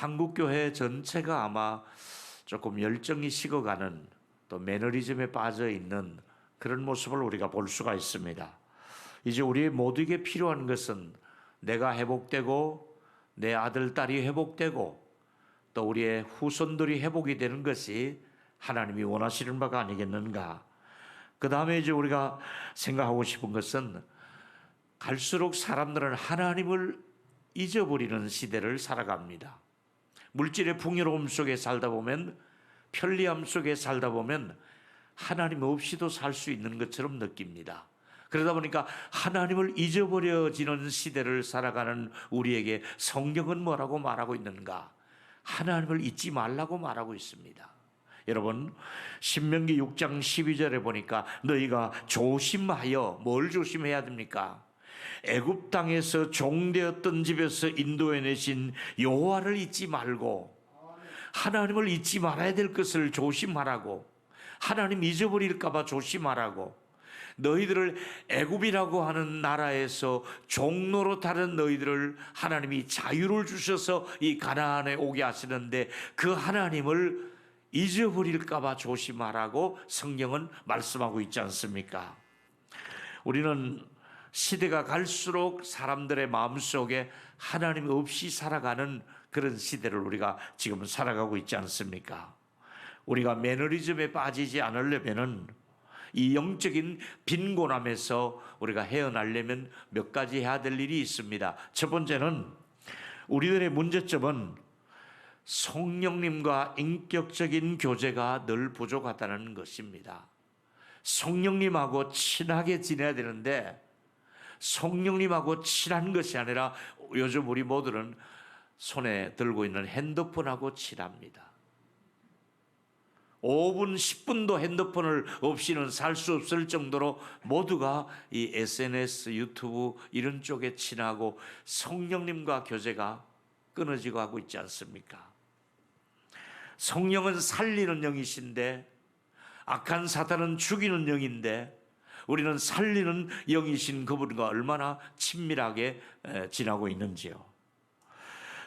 한국교회 전체가 아마 조금 열정이 식어가는, 또 매너리즘에 빠져 있는 그런 모습을 우리가 볼 수가 있습니다. 이제 우리 모두에게 필요한 것은 내가 회복되고 내 아들, 딸이 회복되고 또 우리의 후손들이 회복이 되는 것이 하나님이 원하시는 바가 아니겠는가. 그 다음에 이제 우리가 생각하고 싶은 것은 갈수록 사람들은 하나님을 잊어버리는 시대를 살아갑니다. 물질의 풍요로움 속에 살다 보면, 편리함 속에 살다 보면 하나님 없이도 살 수 있는 것처럼 느낍니다. 그러다 보니까 하나님을 잊어버려지는 시대를 살아가는 우리에게 성경은 뭐라고 말하고 있는가? 하나님을 잊지 말라고 말하고 있습니다. 여러분, 신명기 6장 12절에 보니까 너희가 조심하여, 뭘 조심해야 됩니까? 애굽 땅에서 종되었던 집에서 인도해내신 여호와를 잊지 말고 하나님을 잊지 말아야 될 것을 조심하라고, 하나님 잊어버릴까 봐 조심하라고, 너희들을 애굽이라고 하는 나라에서 종로로 다른 너희들을 하나님이 자유를 주셔서 이 가나안에 오게 하시는데 그 하나님을 잊어버릴까 봐 조심하라고 성경은 말씀하고 있지 않습니까? 우리는 시대가 갈수록 사람들의 마음속에 하나님 없이 살아가는 그런 시대를 우리가 지금 살아가고 있지 않습니까? 우리가 매너리즘에 빠지지 않으려면은, 이 영적인 빈곤함에서 우리가 헤어나려면 몇 가지 해야 될 일이 있습니다. 첫 번째는, 우리들의 문제점은 성령님과 인격적인 교제가 늘 부족하다는 것입니다. 성령님하고 친하게 지내야 되는데 성령님하고 친한 것이 아니라 요즘 우리 모두는 손에 들고 있는 핸드폰하고 친합니다. 5분, 10분도 핸드폰을 없이는 살 수 없을 정도로 모두가 이 SNS, 유튜브 이런 쪽에 친하고 성령님과 교제가 끊어지고 하고 있지 않습니까? 성령은 살리는 영이신데, 악한 사탄은 죽이는 영인데, 우리는 살리는 영이신 그분과 얼마나 친밀하게 지나고 있는지요.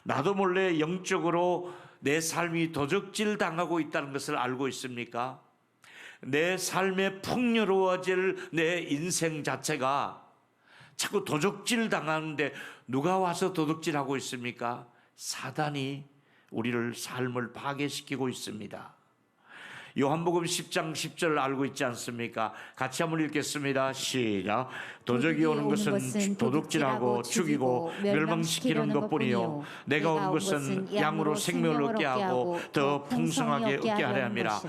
나도 몰래 영적으로 내 삶이 도적질 당하고 있다는 것을 알고 있습니까? 내 삶에 풍요로워질 내 인생 자체가 자꾸 도적질 당하는데 누가 와서 도적질하고 있습니까? 사단이 우리를 삶을 파괴시키고 있습니다. 요한복음 10장 10절 알고 있지 않습니까? 같이 한번 읽겠습니다. 시작. 도적이 오는 것은 도둑질하고 죽이고 멸망시키는 것뿐이요 내가 온 것은 양으로 생명을 얻게 하고 더 풍성하게 얻게 하려 함이라.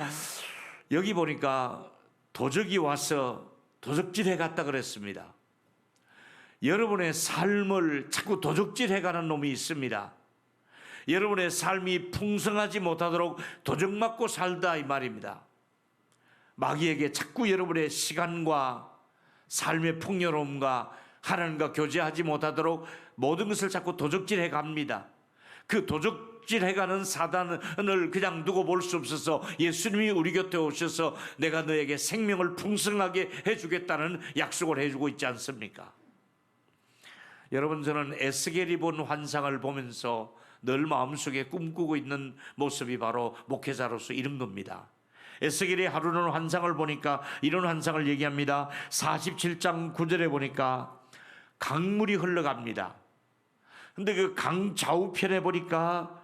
여기 보니까 도적이 와서 도적질해 갔다 그랬습니다. 여러분의 삶을 자꾸 도적질해 가는 놈이 있습니다. 여러분의 삶이 풍성하지 못하도록 도적맞고 살다 이 말입니다. 마귀에게 자꾸 여러분의 시간과 삶의 풍요로움과 하나님과 교제하지 못하도록 모든 것을 자꾸 도적질해 갑니다. 그 도적질해가는 사단을 그냥 두고 볼 수 없어서 예수님이 우리 곁에 오셔서 내가 너에게 생명을 풍성하게 해주겠다는 약속을 해주고 있지 않습니까? 여러분, 저는 에스겔이 본 환상을 보면서 늘 마음속에 꿈꾸고 있는 모습이 바로 목회자로서 이런 겁니다. 에스겔이 하루는 환상을 보니까 이런 환상을 얘기합니다. 47장 9절에 보니까 강물이 흘러갑니다. 근데 그 강 좌우편에 보니까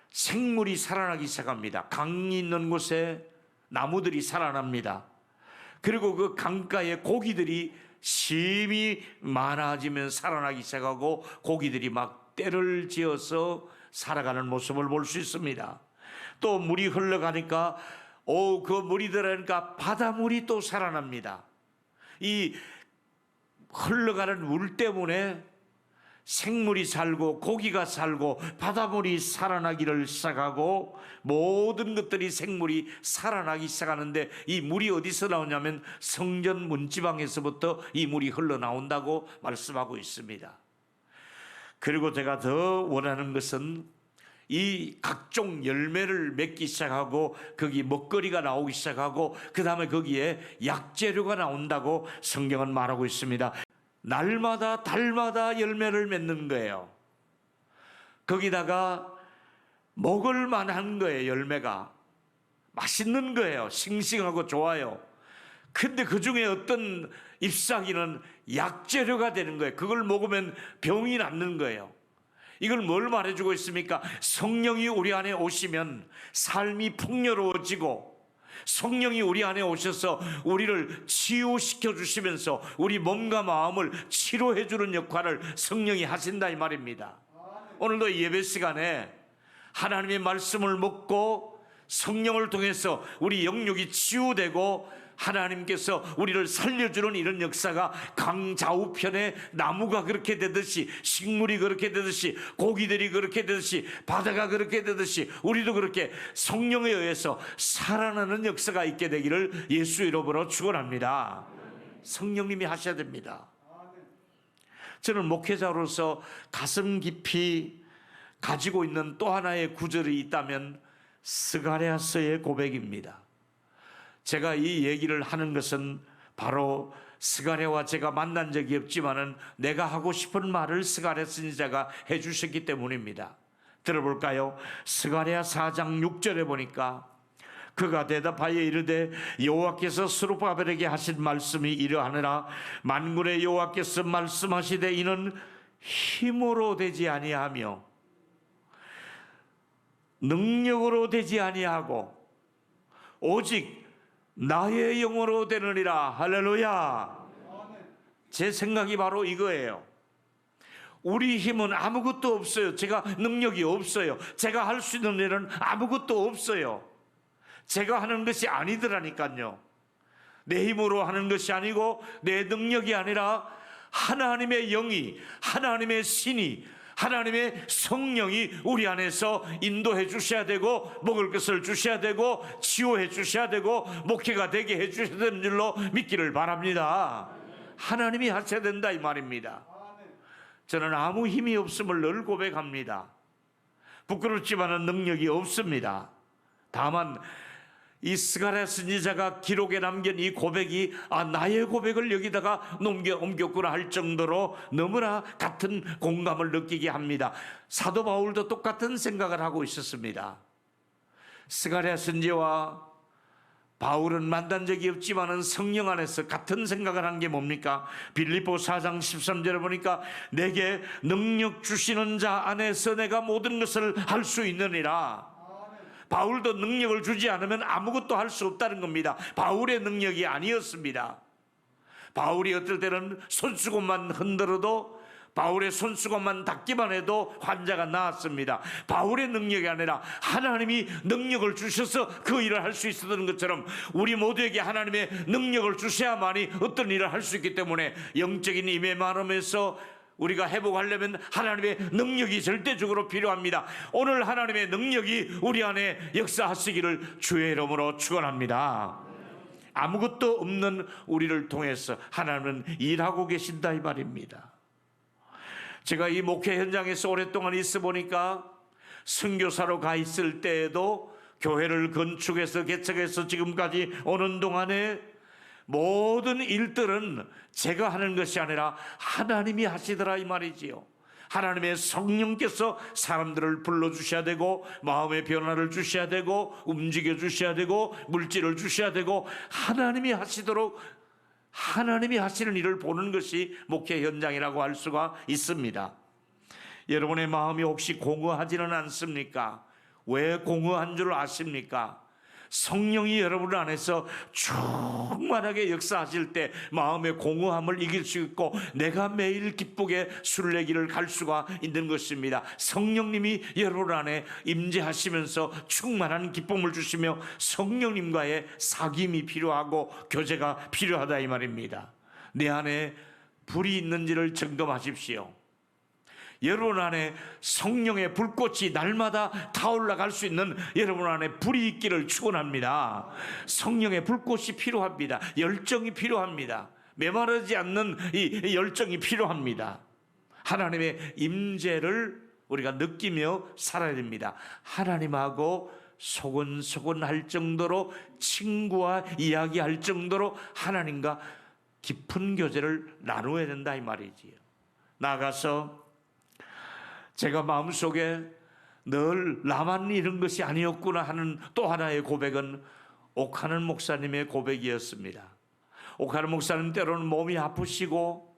생물이 살아나기 시작합니다. 강이 있는 곳에 나무들이 살아납니다. 그리고 그 강가에 고기들이 심히 많아지면 살아나기 시작하고 고기들이 막 떼를 지어서 살아가는 모습을 볼 수 있습니다. 또 물이 흘러가니까 그 물이 들어가니까 바닷물이 또 살아납니다. 이 흘러가는 물 때문에 생물이 살고 고기가 살고 바닷물이 살아나기를 시작하고 모든 것들이 생물이 살아나기 시작하는데 이 물이 어디서 나오냐면 성전 문지방에서부터 이 물이 흘러나온다고 말씀하고 있습니다. 그리고 제가 더 원하는 것은 이 각종 열매를 맺기 시작하고 거기 먹거리가 나오기 시작하고 그 다음에 거기에 약재료가 나온다고 성경은 말하고 있습니다. 날마다 달마다 열매를 맺는 거예요. 거기다가 먹을 만한 거예요. 열매가 맛있는 거예요. 싱싱하고 좋아요. 근데 그 중에 어떤 잎사귀는 약재료가 되는 거예요. 그걸 먹으면 병이 낫는 거예요. 이걸 뭘 말해주고 있습니까? 성령이 우리 안에 오시면 삶이 풍요로워지고, 성령이 우리 안에 오셔서 우리를 치유시켜 주시면서 우리 몸과 마음을 치료해 주는 역할을 성령이 하신다 이 말입니다. 오늘도 예배 시간에 하나님의 말씀을 먹고 성령을 통해서 우리 영육이 치유되고 하나님께서 우리를 살려주는 이런 역사가 강좌우편에 나무가 그렇게 되듯이, 식물이 그렇게 되듯이, 고기들이 그렇게 되듯이, 바다가 그렇게 되듯이 우리도 그렇게 성령에 의해서 살아나는 역사가 있게 되기를 예수 이름으로 축원합니다. 성령님이 하셔야 됩니다. 저는 목회자로서 가슴 깊이 가지고 있는 또 하나의 구절이 있다면 스가랴서의 고백입니다. 제가 이 얘기를 하는 것은 바로 스가랴와 제가 만난 적이 없지만은 내가 하고 싶은 말을 스가랴 선지자가 해주셨기 때문입니다. 들어볼까요? 스가랴 4장 6절에 보니까 그가 대답하여 이르되 여호와께서 스룹바벨에게 하신 말씀이 이러하느라 만군의 여호와께서 말씀하시되 이는 힘으로 되지 아니하며 능력으로 되지 아니하고 오직 나의 영으로 되느니라. 할렐루야. 제 생각이 바로 이거예요. 우리 힘은 아무것도 없어요. 제가 능력이 없어요. 제가 할 수 있는 일은 아무것도 없어요. 제가 하는 것이 아니더라니까요. 내 힘으로 하는 것이 아니고 내 능력이 아니라 하나님의 영이, 하나님의 신이, 하나님의 성령이 우리 안에서 인도해 주셔야 되고, 먹을 것을 주셔야 되고, 치유해 주셔야 되고, 목회가 되게 해 주셔야 되는 줄로 믿기를 바랍니다. 하나님이 하셔야 된다 이 말입니다. 저는 아무 힘이 없음을 늘 고백합니다. 부끄럽지만은 능력이 없습니다. 다만 이 스가랴 선지자가 기록에 남긴 이 고백이 나의 고백을 여기다가 옮겼구나 할 정도로 너무나 같은 공감을 느끼게 합니다. 사도 바울도 똑같은 생각을 하고 있었습니다. 스가랴 선지자와 바울은 만난 적이 없지만은 성령 안에서 같은 생각을 한 게 뭡니까? 빌립보 4장 13절에 보니까 내게 능력 주시는 자 안에서 내가 모든 것을 할 수 있느니라. 바울도 능력을 주지 않으면 아무것도 할 수 없다는 겁니다. 바울의 능력이 아니었습니다. 바울이 어떨 때는 손수건만 흔들어도, 바울의 손수건만 닿기만 해도 환자가 나았습니다. 바울의 능력이 아니라 하나님이 능력을 주셔서 그 일을 할 수 있었던 것처럼 우리 모두에게 하나님의 능력을 주셔야만이 어떤 일을 할 수 있기 때문에 영적인 임의 마음에서 우리가 회복하려면 하나님의 능력이 절대적으로 필요합니다. 오늘 하나님의 능력이 우리 안에 역사하시기를 주의 이름으로 축원합니다. 아무것도 없는 우리를 통해서 하나님은 일하고 계신다 이 말입니다. 제가 이 목회 현장에서 오랫동안 있어 보니까 선교사로 가 있을 때에도 교회를 건축해서 개척해서 지금까지 오는 동안에 모든 일들은 제가 하는 것이 아니라 하나님이 하시더라 이 말이지요. 하나님의 성령께서 사람들을 불러주셔야 되고, 마음의 변화를 주셔야 되고, 움직여 주셔야 되고, 물질을 주셔야 되고, 하나님이 하시도록, 하나님이 하시는 일을 보는 것이 목회 현장이라고 할 수가 있습니다. 여러분의 마음이 혹시 공허하지는 않습니까? 왜 공허한 줄 아십니까? 성령이 여러분 안에서 충만하게 역사하실 때 마음의 공허함을 이길 수 있고 내가 매일 기쁘게 순례길을 갈 수가 있는 것입니다. 성령님이 여러분 안에 임재하시면서 충만한 기쁨을 주시며 성령님과의 사귐이 필요하고 교제가 필요하다 이 말입니다. 내 안에 불이 있는지를 점검하십시오. 여러분 안에 성령의 불꽃이 날마다 타올라갈 수 있는 여러분 안에 불이 있기를 축원합니다. 성령의 불꽃이 필요합니다. 열정이 필요합니다. 메마르지 않는 이 열정이 필요합니다. 하나님의 임재를 우리가 느끼며 살아야 됩니다. 하나님하고 소곤소곤 할 정도로, 친구와 이야기할 정도로 하나님과 깊은 교제를 나누어야 된다 이 말이지요. 나가서 제가 마음속에 늘 나만 이런 것이 아니었구나 하는 또 하나의 고백은 옥하는 목사님의 고백이었습니다. 옥하는 목사님 때로는 몸이 아프시고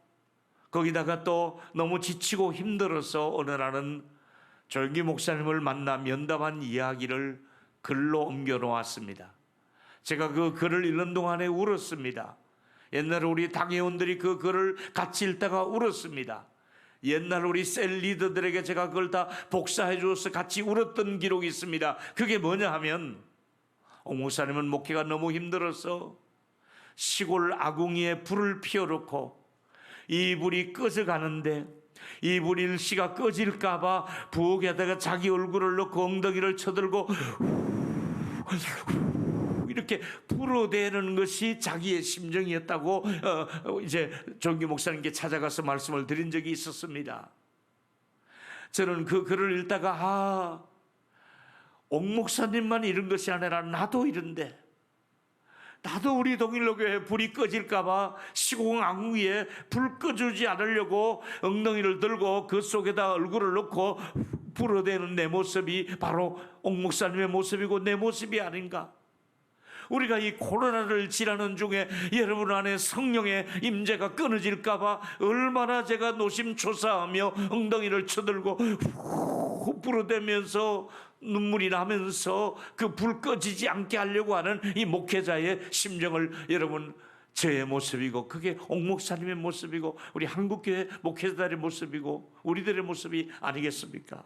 거기다가 또 너무 지치고 힘들어서 어느 날은 조영기 목사님을 만나 면담한 이야기를 글로 옮겨 놓았습니다. 제가 그 글을 읽는 동안에 울었습니다. 옛날에 우리 당회원들이 그 글을 같이 읽다가 울었습니다. 옛날 우리 셀 리더들에게 제가 그걸 다 복사해 주어서 같이 울었던 기록이 있습니다. 그게 뭐냐 하면 옥 목사님은 목회가 너무 힘들어서 시골 아궁이에 불을 피워놓고 이 불이 꺼져가는데 이 불이 일시가 꺼질까 봐 부엌에다가 자기 얼굴을 넣고 엉덩이를 쳐들고 이렇게 불어대는 것이 자기의 심정이었다고 이제 조영기 목사님께 찾아가서 말씀을 드린 적이 있었습니다. 저는 그 글을 읽다가 옥 목사님만 이런 것이 아니라 나도 이런데, 나도 우리 동일로교회 불이 꺼질까 봐 시공 아궁이에 불 꺼주지 않으려고 엉덩이를 들고 그 속에다 얼굴을 넣고 불어대는 내 모습이 바로 옥 목사님의 모습이고 내 모습이 아닌가. 우리가 이 코로나를 지나는 중에 여러분 안에 성령의 임재가 끊어질까 봐 얼마나 제가 노심초사하며 엉덩이를 쳐들고 불어대면서 눈물이 나면서 그 불 꺼지지 않게 하려고 하는 이 목회자의 심정을 여러분, 저의 모습이고 그게 옥 목사님의 모습이고 우리 한국교회 목회자들의 모습이고 우리들의 모습이 아니겠습니까?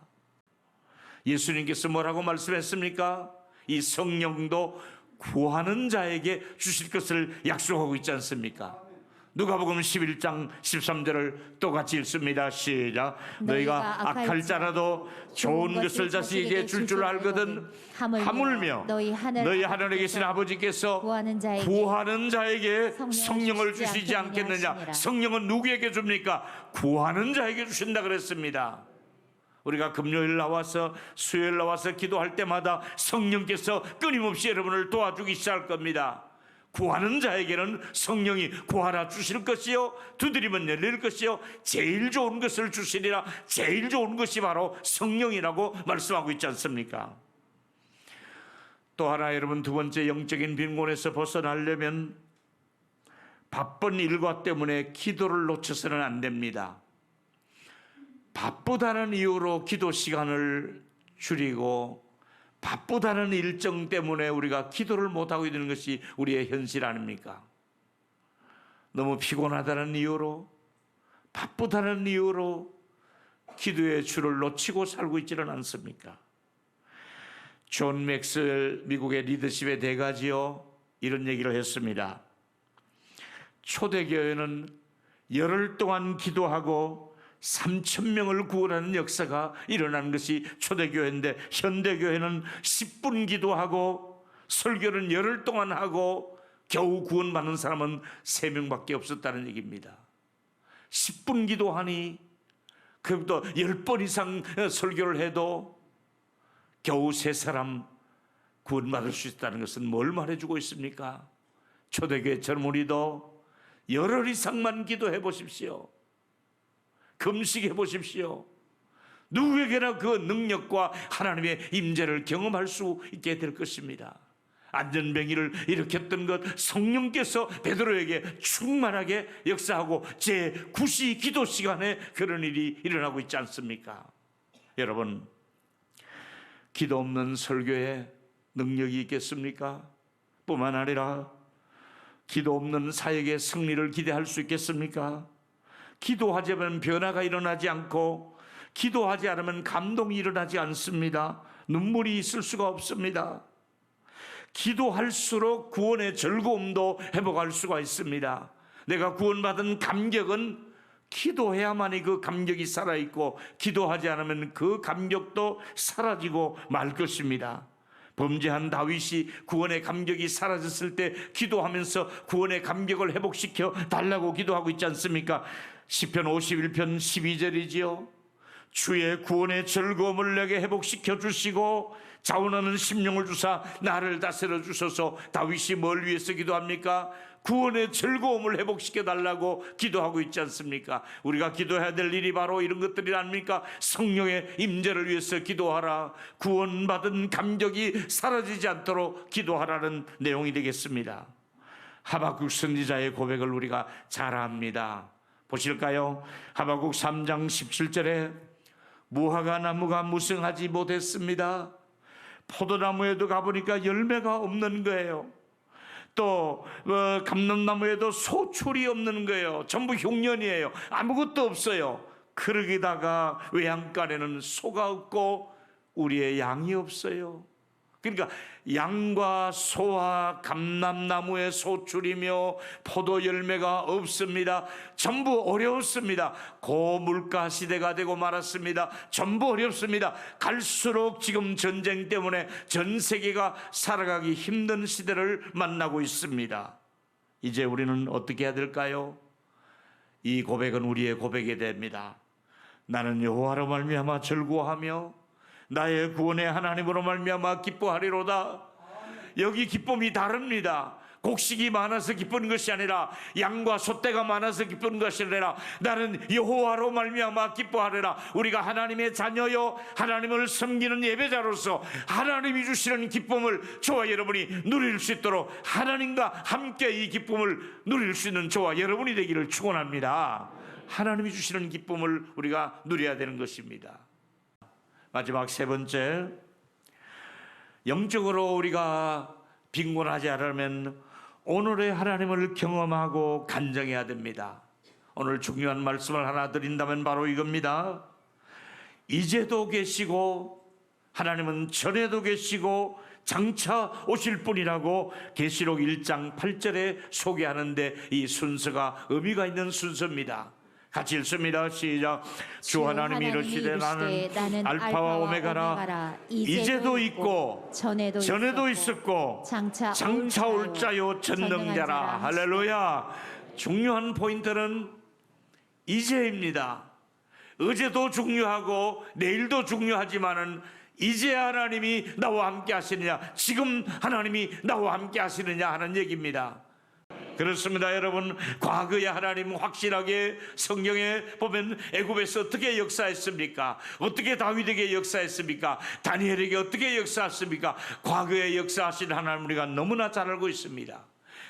예수님께서 뭐라고 말씀했습니까? 이 성령도 구하는 자에게 주실 것을 약속하고 있지 않습니까? 누가복음 11장 13절을 똑같이 읽습니다. 시작. 너희가 악할 자라도 좋은 것을 자식에게 줄 줄 알거든 하물며 너희 하늘에 계신 아버지께서 구하는 자에게 성령을 주시지 않겠느냐. 성령은 누구에게 줍니까? 구하는 자에게 주신다 그랬습니다. 우리가 금요일 나와서 수요일 나와서 기도할 때마다 성령께서 끊임없이 여러분을 도와주기 시작할 겁니다. 구하는 자에게는 성령이 구하라 주실 것이요 두드리면 열릴 것이요 제일 좋은 것을 주시리라. 제일 좋은 것이 바로 성령이라고 말씀하고 있지 않습니까? 또 하나 여러분, 두 번째 영적인 빈곤에서 벗어나려면 바쁜 일과 때문에 기도를 놓쳐서는 안 됩니다. 바쁘다는 이유로 기도 시간을 줄이고 바쁘다는 일정 때문에 우리가 기도를 못하고 있는 것이 우리의 현실 아닙니까? 너무 피곤하다는 이유로, 바쁘다는 이유로 기도의 줄을 놓치고 살고 있지는 않습니까? 존 맥스웰 미국의 리더십의 대가지요, 이런 얘기를 했습니다. 초대교회는 열흘 동안 기도하고 3,000명을 구원하는 역사가 일어나는 것이 초대교회인데, 현대교회는 10분 기도하고 설교는 열흘 동안 하고 겨우 구원받는 사람은 3명밖에 없었다는 얘기입니다. 10분 기도하니 그보다 10번 이상 설교를 해도 겨우 3사람 구원받을 수 있다는 것은 뭘 말해주고 있습니까? 초대교회처럼 우리도 열흘 이상만 기도해 보십시오. 금식해 보십시오. 누구에게나 그 능력과 하나님의 임재를 경험할 수 있게 될 것입니다. 안전병이를 일으켰던 것, 성령께서 베드로에게 충만하게 역사하고 제9시 기도 시간에 그런 일이 일어나고 있지 않습니까? 여러분, 기도 없는 설교에 능력이 있겠습니까? 뿐만 아니라 기도 없는 사역의 승리를 기대할 수 있겠습니까? 기도하지 않으면 변화가 일어나지 않고, 기도하지 않으면 감동이 일어나지 않습니다. 눈물이 있을 수가 없습니다. 기도할수록 구원의 즐거움도 회복할 수가 있습니다. 내가 구원받은 감격은 기도해야만이 그 감격이 살아있고, 기도하지 않으면 그 감격도 사라지고 말 것입니다. 범죄한 다윗이 구원의 감격이 사라졌을 때 기도하면서 구원의 감격을 회복시켜 달라고 기도하고 있지 않습니까? 시편 51편 12절이지요. 주의 구원의 즐거움을 내게 회복시켜 주시고 자원하는 심령을 주사 나를 다스려 주소서. 다윗이 뭘 위해서 기도합니까? 구원의 즐거움을 회복시켜 달라고 기도하고 있지 않습니까? 우리가 기도해야 될 일이 바로 이런 것들이 아닙니까? 성령의 임재를 위해서 기도하라. 구원받은 감격이 사라지지 않도록 기도하라는 내용이 되겠습니다. 하박국 선지자의 고백을 우리가 잘 압니다. 보실까요? 하박국 3장 17절에 무화과 나무가 무성하지 못했습니다. 포도나무에도 가보니까 열매가 없는 거예요. 또 감람나무에도 소출이 없는 거예요. 전부 흉년이에요. 아무것도 없어요. 그러기다가 외양간에는 소가 없고 우리의 양이 없어요. 그러니까 양과 소와 감람나무의 소출이며 포도 열매가 없습니다. 전부 어려웠습니다. 고물가 시대가 되고 말았습니다. 전부 어렵습니다. 갈수록 지금 전쟁 때문에 전 세계가 살아가기 힘든 시대를 만나고 있습니다. 이제 우리는 어떻게 해야 될까요? 이 고백은 우리의 고백이 됩니다. 나는 여호와로 말미암아 즐거워하며 나의 구원의 하나님으로 말미암아 기뻐하리로다. 여기 기쁨이 다릅니다. 곡식이 많아서 기쁜 것이 아니라 양과 소떼가 많아서 기쁜 것이 아니라 나는 여호와로 말미암아 기뻐하리라. 우리가 하나님의 자녀요 하나님을 섬기는 예배자로서 하나님이 주시는 기쁨을 저와 여러분이 누릴 수 있도록 하나님과 함께 이 기쁨을 누릴 수 있는 저와 여러분이 되기를 축원합니다. 하나님이 주시는 기쁨을 우리가 누려야 되는 것입니다. 마지막 세 번째, 영적으로 우리가 빈곤하지 않으면 오늘의 하나님을 경험하고 간증해야 됩니다. 오늘 중요한 말씀을 하나 드린다면 바로 이겁니다. 이제도 계시고 하나님은 전에도 계시고 장차 오실 분이라고 계시록 1장 8절에 소개하는데 이 순서가 의미가 있는 순서입니다. 같이 읽습니다. 시작. 주 하나님이 이르시되 나는 알파와 오메가라 이제도 있고 전에도 있었고 장차 올 자요 전능자라. 할렐루야. 중요한 포인트는 이제입니다. 어제도 중요하고 내일도 중요하지만은 이제 하나님이 나와 함께 하시느냐, 지금 하나님이 나와 함께 하시느냐 하는 얘기입니다. 그렇습니다. 여러분, 과거의 하나님은 확실하게 성경에 보면 애굽에서 어떻게 역사했습니까? 어떻게 다윗에게 역사했습니까? 다니엘에게 어떻게 역사했습니까? 과거에 역사하신 하나님 우리가 너무나 잘 알고 있습니다.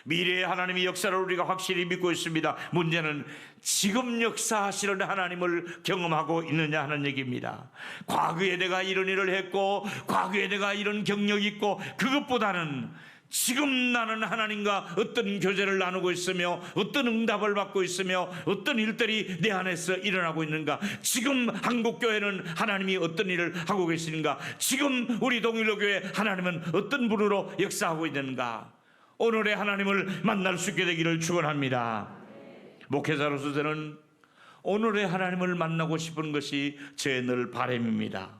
미래의 하나님의 역사를 우리가 확실히 믿고 있습니다. 문제는 지금 역사하시는 하나님을 경험하고 있느냐 하는 얘기입니다. 과거에 내가 이런 일을 했고 과거에 내가 이런 경력이 있고 그것보다는 지금 나는 하나님과 어떤 교제를 나누고 있으며 어떤 응답을 받고 있으며 어떤 일들이 내 안에서 일어나고 있는가, 지금 한국교회는 하나님이 어떤 일을 하고 계시는가, 지금 우리 동일교회 하나님은 어떤 분으로 역사하고 있는가, 오늘의 하나님을 만날 수 있게 되기를 축원합니다. 목회자로서 저는 오늘의 하나님을 만나고 싶은 것이 제 늘 바람입니다.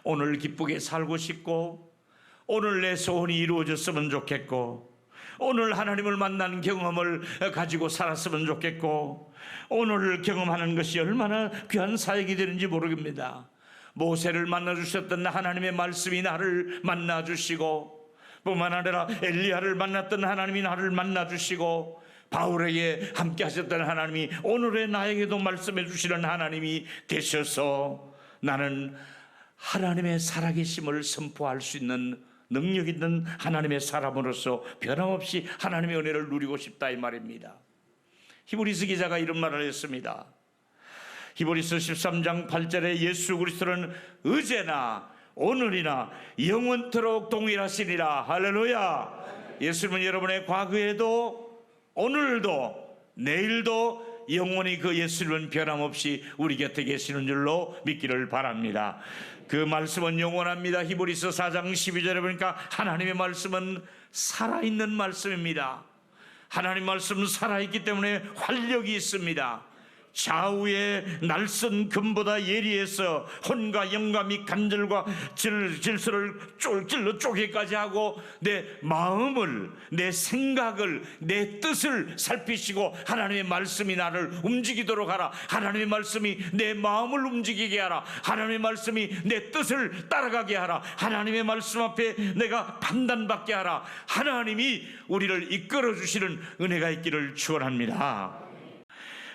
오늘 기쁘게 살고 싶고 오늘 내 소원이 이루어졌으면 좋겠고 오늘 하나님을 만난 경험을 가지고 살았으면 좋겠고 오늘 경험하는 것이 얼마나 귀한 사역이 되는지 모르겠습니다. 모세를 만나주셨던 하나님의 말씀이 나를 만나주시고 뿐만 아니라 엘리야를 만났던 하나님이 나를 만나주시고 바울에게 함께 하셨던 하나님이 오늘의 나에게도 말씀해 주시는 하나님이 되셔서 나는 하나님의 살아계심을 선포할 수 있는 능력 있는 하나님의 사람으로서 변함없이 하나님의 은혜를 누리고 싶다 이 말입니다. 히브리서 기자가 이런 말을 했습니다. 히브리서 13장 8절에 예수 그리스도는 어제나 오늘이나 영원토록 동일하시니라. 할렐루야. 예수님은 여러분의 과거에도 오늘도 내일도 영원히 그 예수님은 변함없이 우리 곁에 계시는 줄로 믿기를 바랍니다. 그 말씀은 영원합니다. 히브리서 4장 12절에 보니까 하나님의 말씀은 살아있는 말씀입니다. 하나님 말씀은 살아있기 때문에 활력이 있습니다. 좌우의 날선 금보다 예리해서 혼과 영감이 간절과 질서를 찔러 쪼개까지 하고 내 마음을, 내 생각을, 내 뜻을 살피시고 하나님의 말씀이 나를 움직이도록 하라. 하나님의 말씀이 내 마음을 움직이게 하라. 하나님의 말씀이 내 뜻을 따라가게 하라. 하나님의 말씀 앞에 내가 판단받게 하라. 하나님이 우리를 이끌어 주시는 은혜가 있기를 축원합니다.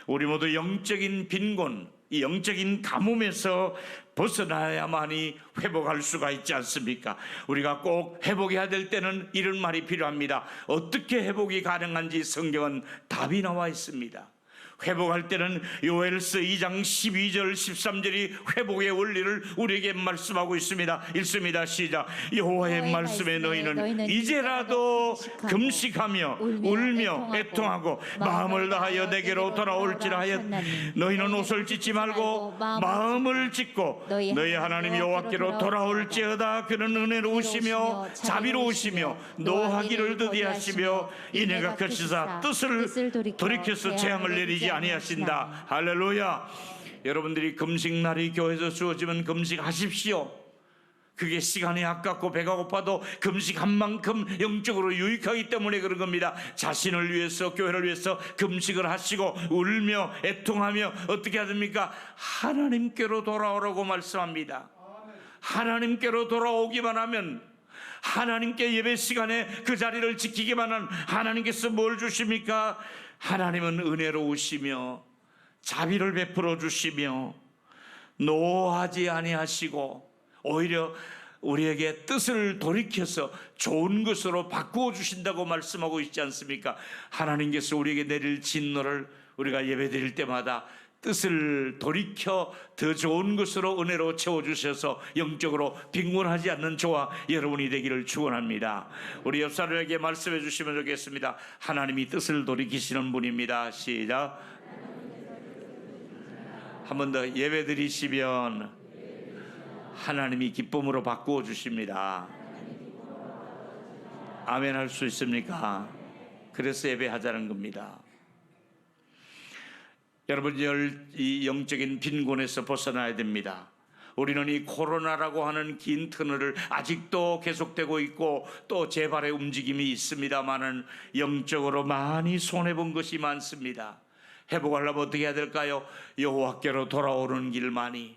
우리 모두 영적인 빈곤, 이 영적인 가뭄에서 벗어나야만이 회복할 수가 있지 않습니까? 우리가 꼭 회복해야 될 때는 이런 말이 필요합니다. 어떻게 회복이 가능한지 성경은 답이 나와 있습니다. 회복할 때는 요엘서 2장 12절 13절이 회복의 원리를 우리에게 말씀하고 있습니다. 읽습니다. 시작. 여호와의 말씀에 너희는 이제라도 금식하며 울며 애통하고 마음을 다하여 내게로 돌아올지라 하였. 너희는 옷을 찢지 말고 마음을 찢고 너희 하나님 여호와께로 돌아올지어다. 그는 은혜로우시며 자비로우시며 노하기를 더디하시며 이내가 거치사 뜻을 돌이켜서 재앙을 내리지 아니하신다. 할렐루야. 여러분들이 금식날이 교회에서 주어지면 금식하십시오. 그게 시간이 아깝고 배가 고파도 금식한 만큼 영적으로 유익하기 때문에 그런 겁니다. 자신을 위해서, 교회를 위해서 금식을 하시고 울며 애통하며 어떻게 해야 됩니까? 하나님께로 돌아오라고 말씀합니다. 하나님께로 돌아오기만 하면, 하나님께 예배 시간에 그 자리를 지키기만 하면 하나님께서 뭘 주십니까? 하나님은 은혜로우시며 자비를 베풀어 주시며 노하지 아니하시고 오히려 우리에게 뜻을 돌이켜서 좋은 것으로 바꾸어 주신다고 말씀하고 있지 않습니까? 하나님께서 우리에게 내릴 진노를 우리가 예배 드릴 때마다 뜻을 돌이켜 더 좋은 것으로 은혜로 채워주셔서 영적으로 빈곤하지 않는 저와 여러분이 되기를 축원합니다. 우리 옆 사람에게 말씀해 주시면 좋겠습니다. 하나님이 뜻을 돌이키시는 분입니다. 시작. 한 번 더. 예배 드리시면 하나님이 기쁨으로 바꾸어 주십니다. 아멘 할 수 있습니까? 그래서 예배하자는 겁니다. 여러분, 이 영적인 빈곤에서 벗어나야 됩니다. 우리는 이 코로나라고 하는 긴 터널을 아직도 계속되고 있고 또 재발의 움직임이 있습니다마는 영적으로 많이 손해본 것이 많습니다. 회복하려면 어떻게 해야 될까요? 여호와께로 돌아오는 길만이,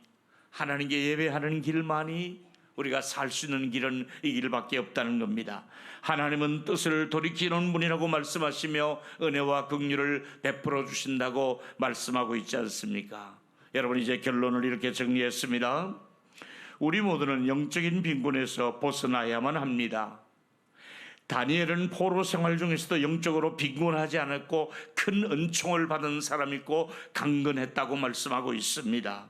하나님께 예배하는 길만이 우리가 살 수 있는 길은 이 길밖에 없다는 겁니다. 하나님은 뜻을 돌이키는 분이라고 말씀하시며 은혜와 긍휼을 베풀어 주신다고 말씀하고 있지 않습니까? 여러분, 이제 결론을 이렇게 정리했습니다. 우리 모두는 영적인 빈곤에서 벗어나야만 합니다. 다니엘은 포로 생활 중에서도 영적으로 빈곤하지 않았고 큰 은총을 받은 사람이고 강건했다고 말씀하고 있습니다.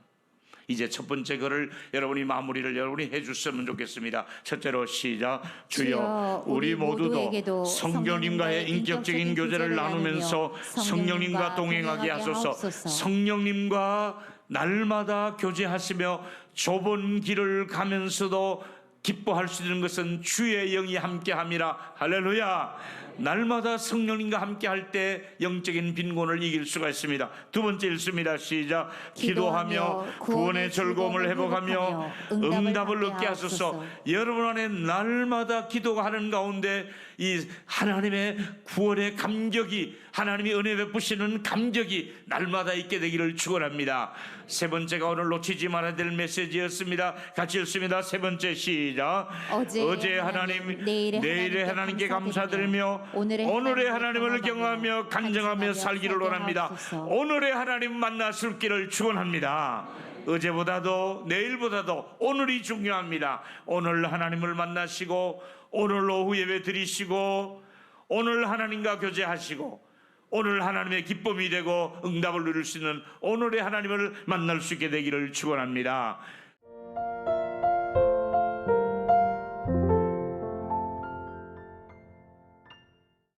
이제 첫 번째 글을 여러분이 마무리를 여러분이 해주셨으면 좋겠습니다. 첫째로 시작. 주여 우리 모두도 성령님과의 인격적인 교제를 나누면서 성령님과 동행하게 하소서. 성령님과 날마다 교제하시며 좁은 길을 가면서도 기뻐할 수 있는 것은 주의 영이 함께함이라. 할렐루야. 날마다 성령님과 함께할 때 영적인 빈곤을 이길 수가 있습니다. 두 번째 읽습니다. 시작. 기도하며 구원의 즐거움을 회복하며 응답을 얻게 하소서. 여러분 안에 날마다 기도가 하는 가운데 이 하나님의 구원의 감격이, 하나님이 은혜 베푸시는 감격이 날마다 있게 되기를 축원합니다. 세 번째가 오늘 놓치지 말아야 될 메시지였습니다. 같이 읽습니다. 세 번째 시작. 어제 하나님, 내일의 하나님께 감사드리며 오늘의 하나님을 경험하며 간증하며 살기를 원합니다. 오늘의 하나님 만나실 길을 축원합니다. 어제보다도 내일보다도 오늘이 중요합니다. 오늘 하나님을 만나시고 오늘 오후 예배 드리시고 오늘 하나님과 교제하시고 오늘 하나님의 기쁨이 되고 응답을 누릴 수 있는 오늘의 하나님을 만날 수 있게 되기를 축원합니다.